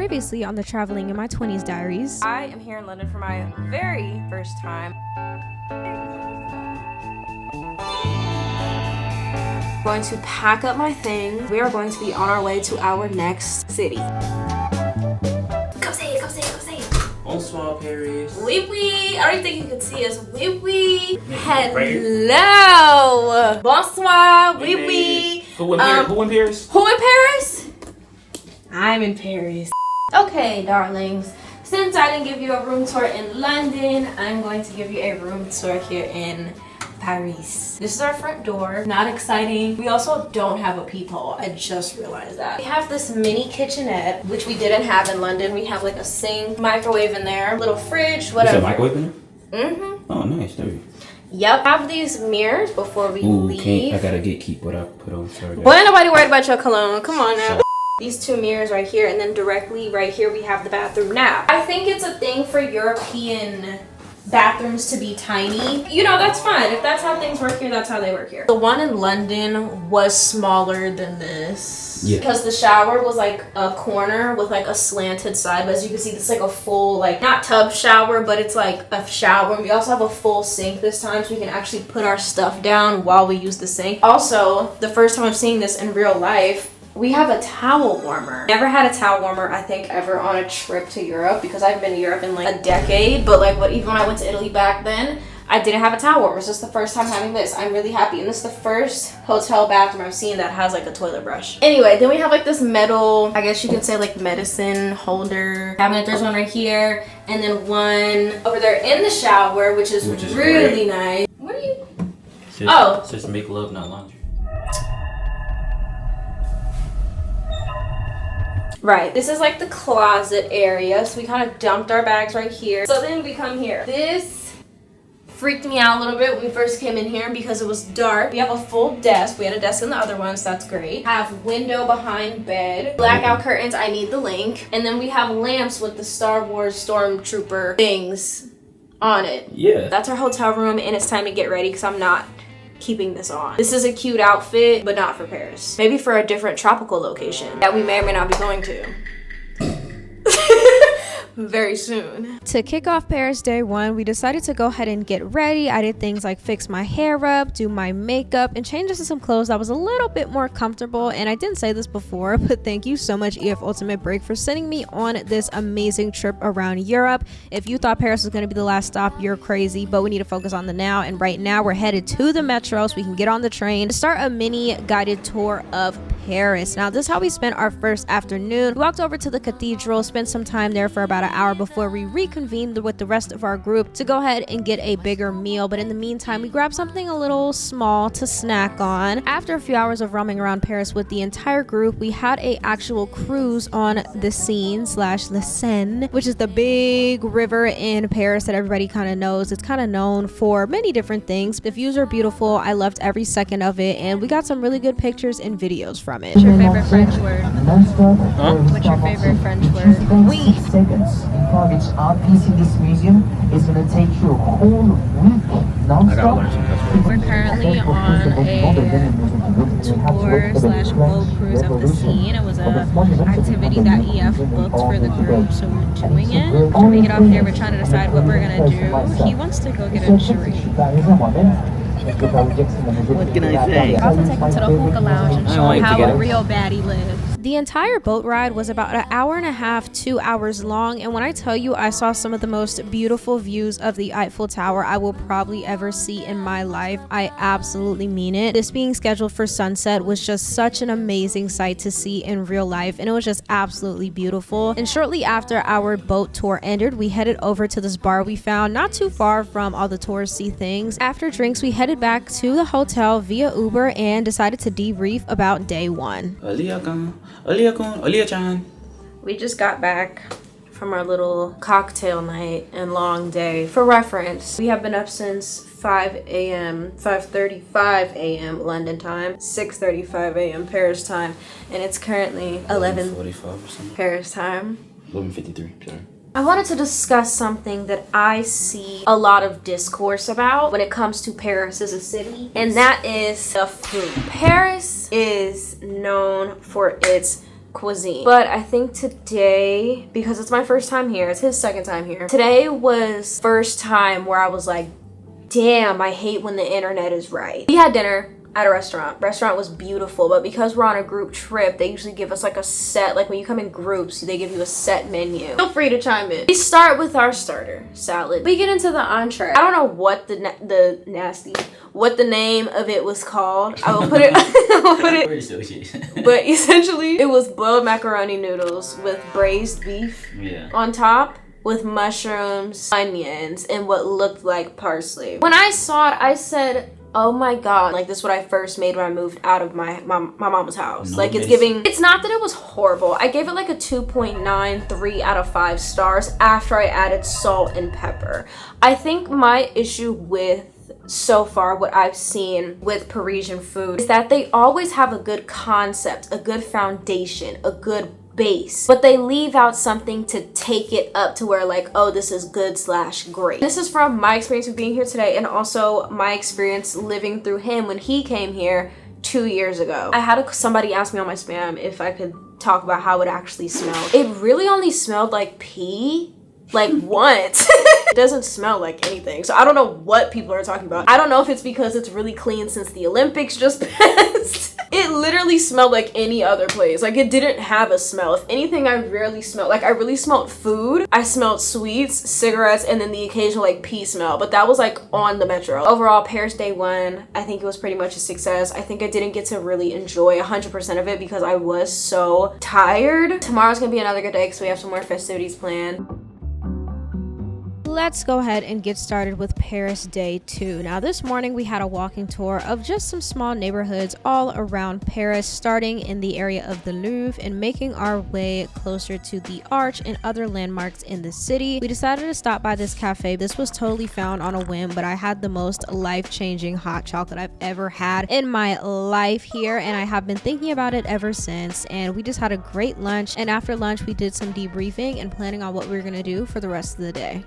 Previously on the Traveling in My 20s diaries. I am here in London for my very first time. Going to pack up my things. We are going to be on our way to our next city. Go say it, go say it, go say it. Bonsoir, Paris. Oui, oui. I don't even think you can see us. Oui, oui. Hello. Bonsoir. Oui, oui. Who in Paris? Who in Paris? I'm in Paris. Okay, darlings. Since I didn't give you a room tour in London, I'm going to give you a room tour here in Paris. This is our front door. Not exciting. We also don't have a peephole. I just realized that. We have this mini kitchenette, which we didn't have in London. We have like a sink, microwave in there, little fridge, whatever. Is there a microwave in there? Mm-hmm. Oh, nice. There you go. Yep. Have these mirrors before we leave. I gotta keep what I put on. Sorry, boy, ain't nobody worried about your cologne. Come on now. These two mirrors right here, and then directly right here we have the bathroom. Now, I think it's a thing for European bathrooms to be tiny. You know, that's fine. If that's how things work here, that's how they work here. The one in London was smaller than this. Yeah. Because the shower was like a corner with like a slanted side. But as you can see, this is like a full, like, not tub shower, but it's like a shower. We also have a full sink this time, so we can actually put our stuff down while we use the sink. Also, the first time I'm seeing this in real life, we have a towel warmer. Never had a towel warmer, I think, ever on a trip to Europe, because I haven't been to Europe in like a decade. But like, even when I went to Italy back then, I didn't have a towel warmer. It's just the first time having this. I'm really happy. And this is the first hotel bathroom I've seen that has like a toilet brush. Anyway, then we have like this metal, I guess you could say like medicine holder cabinet. There's one right here, and then one over there in the shower, which is really nice. What are you? It says make love, not laundry. Right, this is like the closet area, so we kind of dumped our bags right here. So then we come here. This freaked me out a little bit when we first came in here because it was dark. We have a full desk. We had a desk in the other one, so that's great. Have window behind bed. Blackout curtains, I need the link. And then we have lamps with the Star Wars Stormtrooper things on it. Yeah. That's our hotel room, and it's time to get ready because I'm not keeping this on. This is a cute outfit, but not for Paris. Maybe for a different tropical location that we may or may not be going to very soon. To kick off Paris day one, we decided to go ahead and get ready. I did things like fix my hair up, do my makeup, and change into some clothes that was a little bit more comfortable. And I didn't say this before, but thank you so much, EF Ultimate Break, for sending me on this amazing trip around Europe. If you thought Paris was going to be the last stop, you're crazy, but we need to focus on the now. And right now we're headed to the metro so we can get on the train to start a mini guided tour of Paris. Now, this is how we spent our first afternoon. We walked over to the cathedral, spent some time there for about an hour before we reconvened with the rest of our group to go ahead and get a bigger meal. But in the meantime, we grabbed something a little small to snack on. After a few hours of roaming around Paris with the entire group, we had a actual cruise on the Seine / the Seine, which is the big river in Paris that everybody kind of knows. It's kind of known for many different things. The views are beautiful. I loved every second of it, and we got some really good pictures and videos from it. What's your favorite French word? Huh? What's your favorite French word? Oui. Seconds. Each art piece in this museum is going to take you a whole week non-stop. We're currently on a tour / boat cruise of the Seine. It was an activity that EF booked for the group, so we're doing it. When we get off here, we're trying to decide what we're going to do. He wants to go get a drink. What can I say? I'll also take him to the hookah lounge and show him how a real baddie lives. The entire boat ride was about an hour and a half, 2 hours long, and when I tell you I saw some of the most beautiful views of the Eiffel Tower I will probably ever see in my life, I absolutely mean it. This being scheduled for sunset was just such an amazing sight to see in real life, and it was just absolutely beautiful. And shortly after our boat tour ended, we headed over to this bar we found not too far from all the touristy things. After drinks, we headed back to the hotel via Uber and decided to debrief about day one. We just got back from our little cocktail night and long day. For reference, we have been up since 5 a.m., 5:35 a.m. London time, 6:35 a.m. Paris time, and it's currently 11:45 or something. Paris time. 11:53, sorry. I wanted to discuss something that I see a lot of discourse about when it comes to Paris as a city, and that is the food. Paris is known for its cuisine. But I think today, because it's my first time here, it's his second time here, today was first time where I was like, damn, I hate when the internet is right. We had dinner at a restaurant. Restaurant was beautiful, but because we're on a group trip, they usually give us like a set, like when you come in groups, they give you a set menu. Feel free to chime in. We start with our starter, salad. We get into the entree. I don't know what what the name of it was called. I will put it, but essentially it was boiled macaroni noodles with braised beef on top, with mushrooms, onions, and what looked like parsley. When I saw it, I said, oh my god, like this is what I first made when I moved out of my mama's house. No, like it's not that it was horrible. I gave it like a 2.93 out of 5 stars after I added salt and pepper. I think my issue with so far what I've seen with Parisian food is that they always have a good concept, a good foundation, a good base, but they leave out something to take it up to where like, oh, this is good / great. This is from my experience of being here today, and also my experience living through him when he came here 2 years ago. I had somebody ask me on my spam if I could talk about how it actually smelled. It really only smelled like pee, like once. It doesn't smell like anything, so I don't know what people are talking about. I don't know if it's because it's really clean since the Olympics just passed. It literally smelled like any other place. Like it didn't have a smell. If anything, I rarely smelled, like I really smelled food. I smelled sweets, cigarettes, and then the occasional like pee smell, but that was like on the metro. Overall, Paris day 1, I think it was pretty much a success. I think I didn't get to really enjoy 100% of it because I was so tired. Tomorrow's gonna be another good day because we have some more festivities planned. Let's go ahead and get started with Paris day 2. Now this morning we had a walking tour of just some small neighborhoods all around Paris, starting in the area of the Louvre and making our way closer to the Arch and other landmarks in the city. We decided to stop by this cafe. This was totally found on a whim, but I had the most life-changing hot chocolate I've ever had in my life here, and I have been thinking about it ever since. And we just had a great lunch, and after lunch we did some debriefing and planning on what we were gonna do for the rest of the day.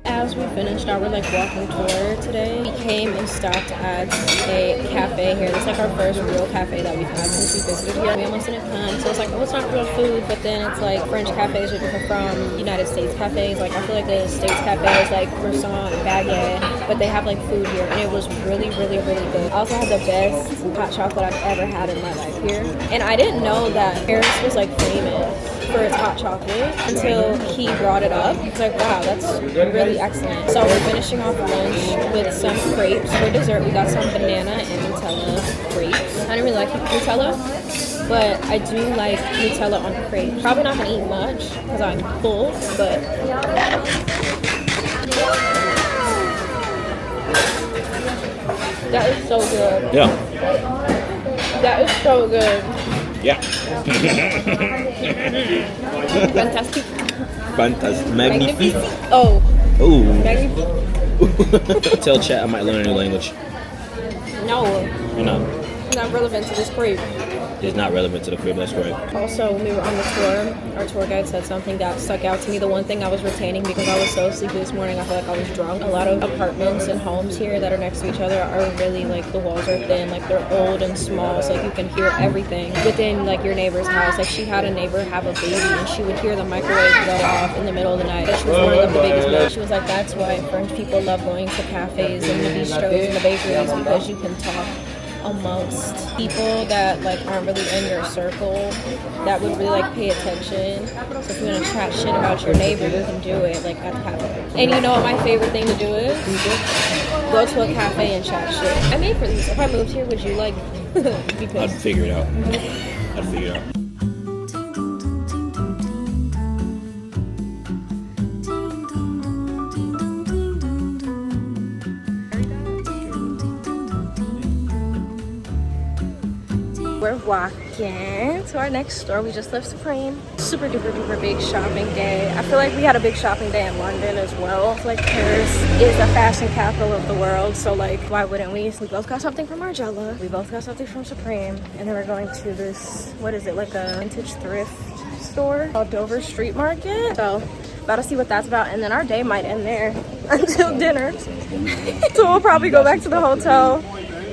As we finished our like walking tour today, we came and stopped at a cafe here. It's like our first real cafe that we've had since we visited here. We almost didn't come, so it's like, oh, it's not real food, but then it's like French cafes are different from United States cafes. Like I feel like the States cafe is like croissant and baguette, but they have like food here, and it was really, really, really good. I also had the best hot chocolate I've ever had in my life here, and I didn't know that Paris was like famous for its hot chocolate until he brought it up. It's like, wow, that's really excellent. So we're finishing off lunch with some crepes. For dessert, we got some banana and Nutella crepes. I don't really like Nutella, but I do like Nutella on crepes. Probably not gonna eat much because I'm full, but that is so good. Yeah. That is so good. Yeah. Fantastic. Fantastic. Magnifique. Oh. Ooh. Magnifique. Tell chat I might learn a new language. No. You know. Not relevant to this crepe. It's not relevant to the crib, that's correct. Also, when we were on the tour, our tour guide said something that stuck out to me. The one thing I was retaining because I was so sleepy this morning, I feel like I was drunk. A lot of apartments and homes here that are next to each other are really like, the walls are thin, like they're old and small, so like you can hear everything within like your neighbor's house. Like she had a neighbor have a baby and she would hear the microwave go off in the middle of the night. But she was one of the biggest babies. She was like, that's why French people love going to cafes and the bistros and the bakeries, because you can talk amongst people that like aren't really in your circle that would really like pay attention. So if you want to chat shit about your neighbor, you can do it like at the cafe. And you know what my favorite thing to do is? Go to a cafe and chat shit. I made for these. If I moved here, would you like be pissed? I'd figure it out. I'd figure it out. We're walking to our next store. We just left Supreme. Super duper duper big shopping day. I feel like we had a big shopping day in London as well. I feel like Paris is the fashion capital of the world, so like why wouldn't we? We both got something from Margiela. We both got something from Supreme, and then we're going to this, what is it, like a vintage thrift store called Dover Street Market. So about to see what that's about, and then our day might end there until dinner. So we'll probably go back to the hotel,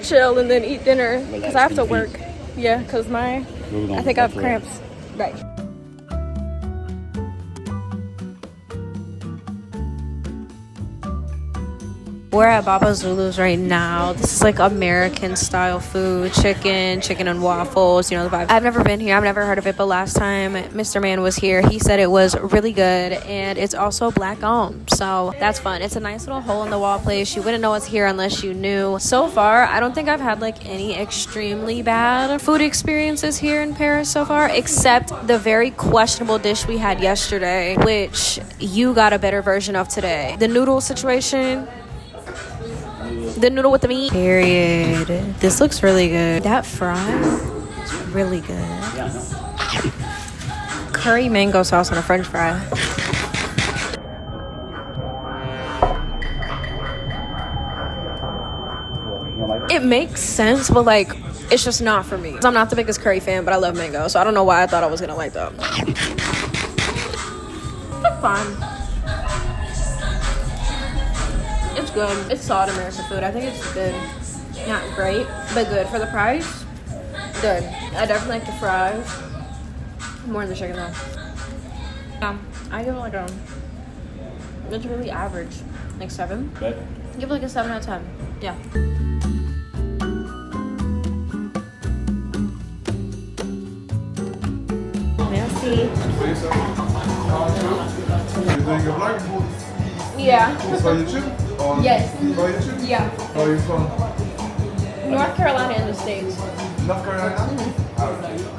chill, and then eat dinner because I have to work. Yeah, because I think I have cramps. Right. We're at Baba Zulu's right now. This is like American style food. Chicken and waffles, you know the vibe. I've never been here. I've never heard of it, but last time Mr. Man was here, he said it was really good, and it's also black owned. So that's fun. It's a nice little hole in the wall place. You wouldn't know it's here unless you knew. So far, I don't think I've had like any extremely bad food experiences here in Paris so far, except the very questionable dish we had yesterday, which you got a better version of today. The noodle situation. The noodle with the meat. Period. This looks really good. That fry is really good. Curry mango sauce on a french fry. It makes sense, but like, it's just not for me. I'm not the biggest curry fan, but I love mango, so I don't know why I thought I was gonna like that. It's fine. It's good. It's solid American food. I think it's good. Not great, but good. For the price, good. I definitely like the fries more than the chicken though. Yeah, I give it like it's really average. Like 7. Okay. Give it like a 7 out of 10. Yeah. Merci. You're doing a vlog? Yeah. It's for YouTube? Or Yes. For YouTube? Yeah. Where are you from? North Carolina in the States. North Carolina?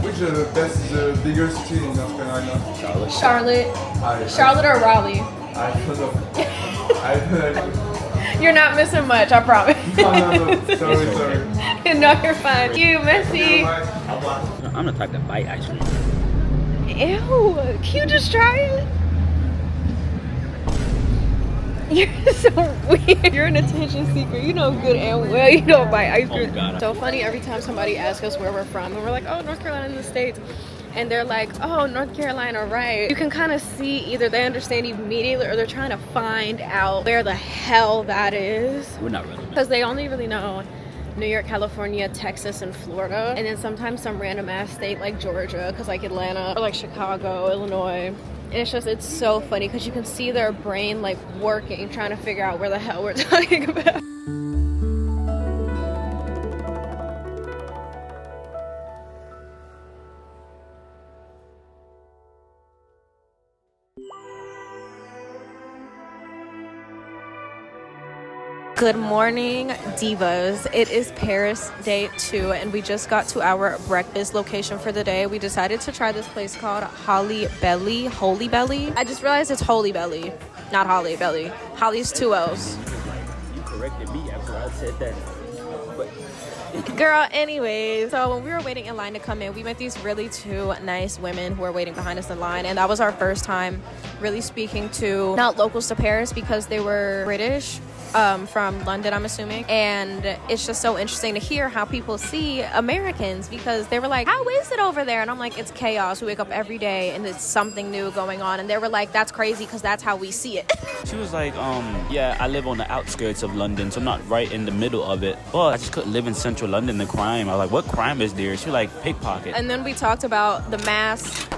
Which is the best, the bigger city in North Carolina? Charlotte or Raleigh? I don't know. I don't know. You're not missing much, I promise. No. Sorry. No, you're fine. You, Messi. I'm the type to bite ice cream. Ew, can you just try it? You're so weird. You're an attention seeker. You know good and well you don't buy ice cream. Oh, God. So funny every time somebody asks us where we're from and we're like, oh, North Carolina in the States. And they're like, oh, North Carolina, right. You can kind of see either they understand immediately or they're trying to find out where the hell that is. We're not relevant. Because they only really know New York, California, Texas, and Florida. And then sometimes some random ass state like Georgia, because like Atlanta, or like Chicago, Illinois. And it's so funny because you can see their brain like working, trying to figure out where the hell we're talking about. Good morning, divas. It is Paris day 2 and we just got to our breakfast location for the day. We decided to try this place called Holy Belly. I just realized it's Holy Belly, not Holly Belly. Holly's 2 L's. You corrected me after I said that. Girl, anyways, so when we were waiting in line to come in, we met these really 2 nice women who were waiting behind us in line, and that was our first time really speaking to not locals to Paris because they were British. From London, I'm assuming. And it's just so interesting to hear how people see Americans because they were like, how is it over there? And I'm like, it's chaos. We wake up every day and there's something new going on. And they were like, that's crazy because that's how we see it. She was like, yeah, I live on the outskirts of London, so I'm not right in the middle of it. But I just couldn't live in central London, the crime. I was like, what crime is there? She was like, pickpocket. And then we talked about the mask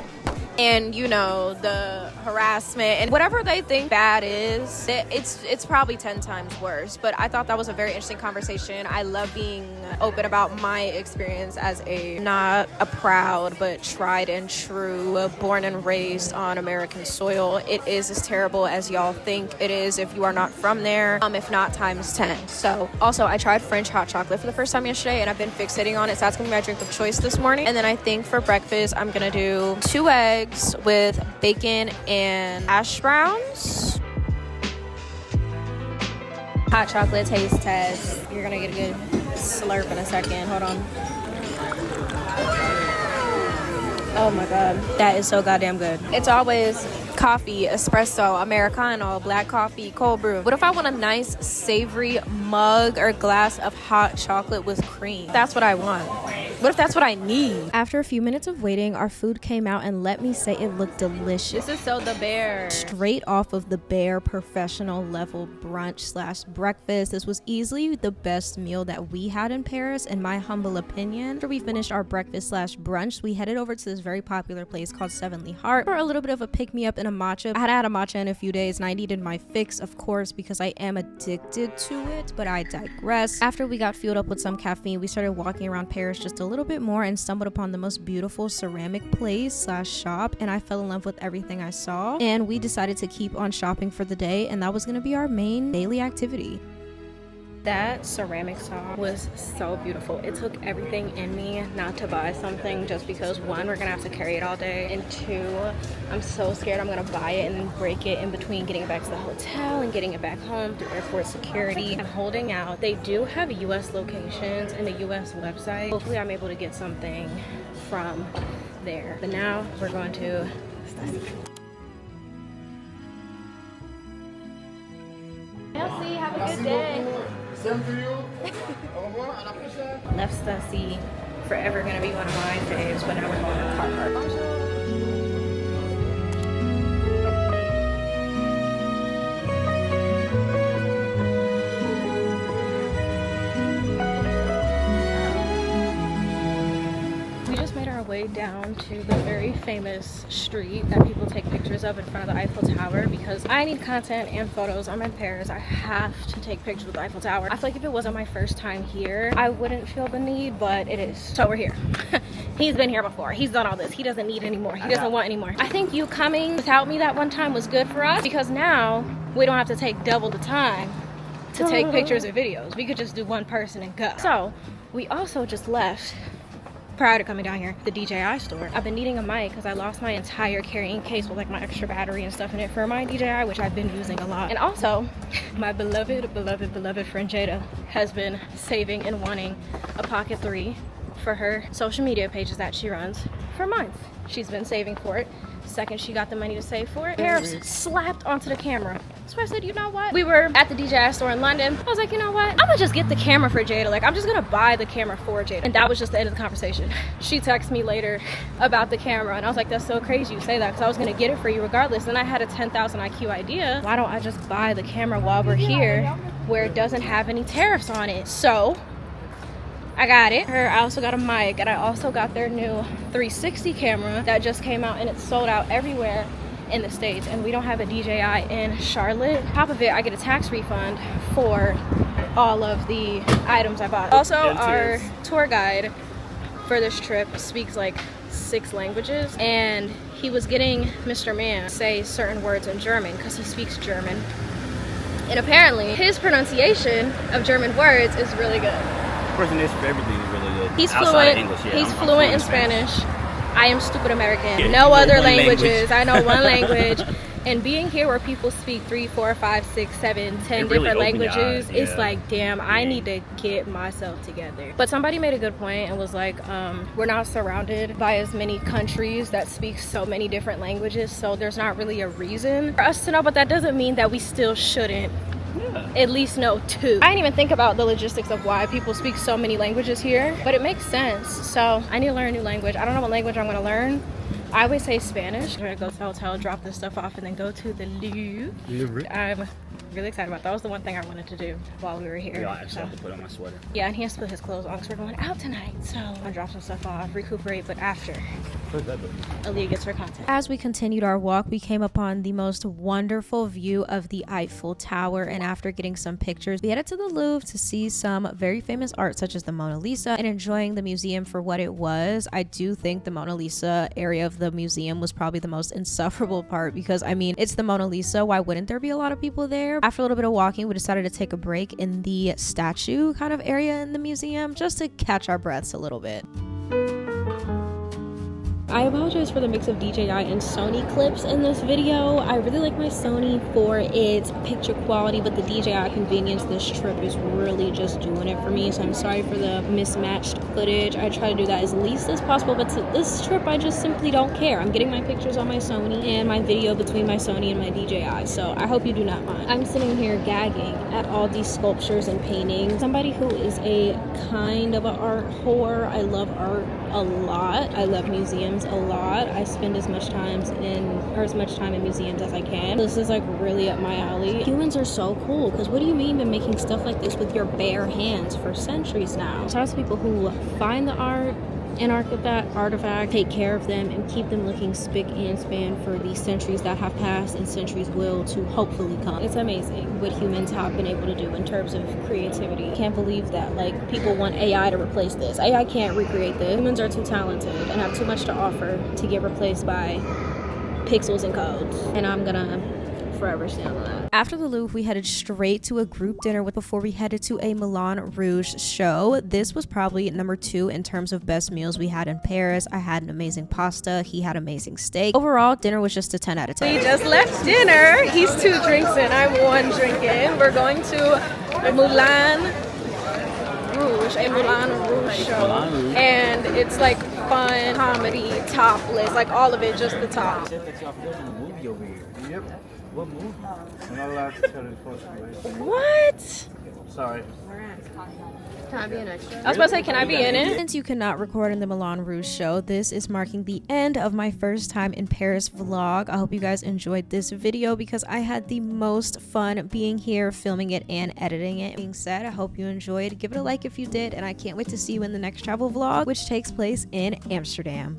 and, you know, the harassment and whatever they think bad is, it's probably 10 times worse. But I thought that was a very interesting conversation. I love being open about my experience as a not a proud but tried and true born and raised on American soil. It is as terrible as y'all think it is if you are not from there, if not times 10. So also I tried French hot chocolate for the first time yesterday and I've been fixating on it, so that's gonna be my drink of choice this morning. And then I think for breakfast I'm gonna do 2 eggs with bacon and hash browns. Hot chocolate taste test. You're gonna get a good slurp in a second. Hold on. Oh my god, that is so goddamn good. It's always coffee, espresso, Americano, black coffee, cold brew. What if I want a nice savory mug or glass of hot chocolate with cream? That's what I want. What if that's what I need? After a few minutes of waiting, our food came out, and let me say it looked delicious. This is so the bear. Straight off of the Bear professional level brunch/breakfast. This was easily the best meal that we had in Paris, in my humble opinion. After we finished our breakfast/brunch, we headed over to this very popular place called Sevenly Heart for a little bit of a pick-me-up and a matcha. I hadn't had a matcha in a few days, and I needed my fix, of course, because I am addicted to it, but I digress. After we got fueled up with some caffeine, we started walking around Paris just a little bit more and stumbled upon the most beautiful ceramic place/shop, and I fell in love with everything I saw, and we decided to keep on shopping for the day, and that was going to be our main daily activity. That ceramic saw was so beautiful. It took everything in me not to buy something just because, one, we're gonna have to carry it all day, and two, I'm so scared I'm gonna buy it and then break it in between getting it back to the hotel and getting it back home through airport security. I'm holding out. They do have US locations and the US website. Hopefully I'm able to get something from there. But now we're going to Merci, have a good day. Same to you. Au revoir, à la prochaine. Left Stussy, forever gonna be one of my faves, but now we're going to car park. Way down to the very famous street that people take pictures of in front of the Eiffel Tower, because I need content and photos. I'm in Paris, I have to take pictures with the Eiffel Tower. I feel like if it wasn't my first time here, I wouldn't feel the need, but it is. So we're here. He's been here before. He's done all this. He doesn't need any more. He doesn't want any more. I think you coming without me that one time was good for us, because now we don't have to take double the time to take pictures or videos. We could just do one person and go. So we also just left, prior to coming down here, the DJI store. I've been needing a mic because I lost my entire carrying case with like my extra battery and stuff in it for my DJI, which I've been using a lot. And also, my beloved friend Jada has been saving and wanting a Pocket 3 for her social media pages that she runs for months. She's been saving for it. Second she got the money to save for it, hair slapped onto the camera. So I said, you know what? We were at the DJI store in London. I was like, you know what? I'm gonna just get the camera for Jada. Like, I'm just gonna buy the camera for Jada. And that was just the end of the conversation. She texted me later about the camera, and I was like, that's so crazy you say that, because I was gonna get it for you regardless. And I had a 10,000 IQ idea. Why don't I just buy the camera while we're here, where it doesn't have any tariffs on it? So I got it. I also got a mic, and I also got their new 360 camera that just came out, and it's sold out everywhere in the States, and we don't have a DJI in Charlotte. On top of it, I get a tax refund for all of the items I bought. Also, our tour guide for this trip speaks like 6 languages, and he was getting Mr. Man to say certain words in German because he speaks German. And apparently, his pronunciation of German words is really good. Pronunciation for everything is really good. He's Outside fluent. of English, yeah. He's fluent in Spanish. I am stupid American. Yeah, no you know other one languages. language. I know one language. And being here where people speak 3, 4, 5, 6, 7, 10 It really different opened your languages, eyes, it's yeah. like, damn, I need to get myself together. But somebody made a good point and was like, we're not surrounded by as many countries that speak so many different languages, so there's not really a reason for us to know, but that doesn't mean that we still shouldn't at least know 2. I didn't even think about the logistics of why people speak so many languages here, but it makes sense. So I need to learn a new language. I don't know what language I'm gonna learn. I always say Spanish. We're gonna go to the hotel, drop this stuff off, and then go to the Louvre. I'm really excited about that. That was the one thing I wanted to do while we were here. Yeah, I actually have to put on my sweater. Yeah, and he has to put his clothes on because we're going out tonight. So I'm gonna drop some stuff off, recuperate, but after Aliyah gets her content. As we continued our walk, we came upon the most wonderful view of the Eiffel Tower, and after getting some pictures, we headed to the Louvre to see some very famous art such as the Mona Lisa and enjoying the museum for what it was. I do think the Mona Lisa area of the museum was probably the most insufferable part, because I mean, it's the Mona Lisa. Why wouldn't there be a lot of people there? After a little bit of walking, we decided to take a break in the statue kind of area in the museum just to catch our breaths a little bit. I apologize for the mix of DJI and Sony clips in this video. I really like my Sony for its picture quality, but the DJI convenience this trip is really just doing it for me. So I'm sorry for the mismatched footage. I try to do that as least as possible, but this trip I just simply don't care. I'm getting my pictures on my Sony and my video between my Sony and my DJI, so I hope you do not mind. I'm sitting here gagging at all these sculptures and paintings. Somebody who is a kind of an art whore. I love art a lot. I love museums a lot. I spend as much time in museums as I can. This is like really up my alley. Humans are so cool, because what do you mean been making stuff like this with your bare hands for centuries now? Shout out to people who find the art and artifact, take care of them, and keep them looking spick and span for the centuries that have passed and centuries will to hopefully come. It's amazing what humans have been able to do in terms of creativity. Can't believe that like people want AI to replace this. AI can't recreate this. Humans are too talented and have too much to offer to get replaced by pixels and codes. And I'm gonna forever stand on that. After the Louvre, we headed straight to a group dinner before we headed to a Moulin Rouge show. This was probably number 2 in terms of best meals we had in Paris. I had an amazing pasta. He had amazing steak. Overall, dinner was just a 10 out of 10. We just left dinner. He's 2 drinks in. I'm 1 drink in. We're going to Moulin Rouge show. And it's like fun, comedy, topless, like all of it, just the top. Yep. What movie? We're not allowed to tell you, unfortunately. What? Sorry. Can I be an extra? I was about to say, can I be in it? Since you cannot record in the Moulin Rouge show, this is marking the end of my first time in Paris vlog. I hope you guys enjoyed this video because I had the most fun being here, filming it and editing it. Being said, I hope you enjoyed. Give it a like if you did, and I can't wait to see you in the next travel vlog, which takes place in Amsterdam.